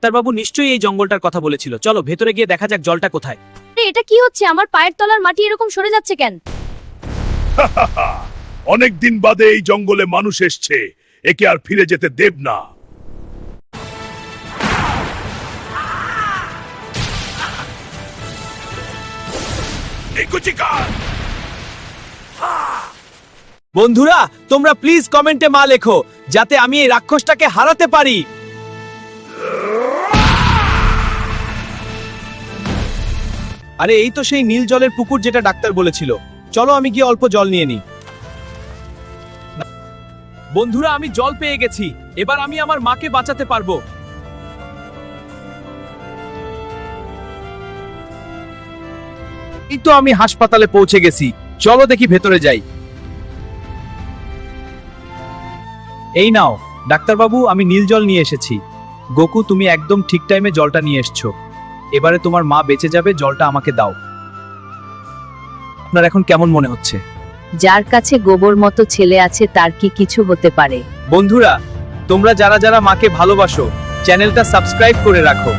ডাক্তারবাবু নিশ্চয়ই এই জঙ্গলটার কথা বলেছিল। চলো ভেতরে গিয়ে দেখা যাক জলটা কোথায়। এটা কি হচ্ছে? আমার পায়ের তলার মাটি এরকম সরে যাচ্ছে কেন? অনেক দিন বাদে এই জঙ্গলে মানুষ এসছে, একে আর ফিরে যেতে দেব না। এই কুচিকার! বন্ধুরা তোমরা প্লিজ কমেন্টে মা লেখো, যাতে আমি এই রাক্ষসটাকে হারাতে পারি। আরে এই তো সেই নীল জলের পুকুর যেটা ডাক্তার বলেছিল। চলো আমি গিয়ে অল্প জল নিয়ে নিই। বন্ধুরা আমি জল পেয়ে গেছি, এবার আমি আমার মাকে বাঁচাতে পারবো। এই তো আমি হাসপাতালে পৌঁছে গেছি, চলো দেখি ভেতরে যাই। এই নাও ডাক্তারবাবু, আমি নীল জল নিয়ে এসেছি। গোকু তুমি একদম ঠিক টাইমে জলটা নিয়ে এসছো। এবারে তোমার মা বেঁচে যাবে, জলটা আমাকে দাও। আপনার এখন কেমন মনে হচ্ছে? যার কাছে গোবর মতো ছেলে আছে তার কি কিছু হতে পারে? বন্ধুরা তোমরা যারা যারা মাকে ভালোবাসো, চ্যানেলটা সাবস্ক্রাইব করে রাখো।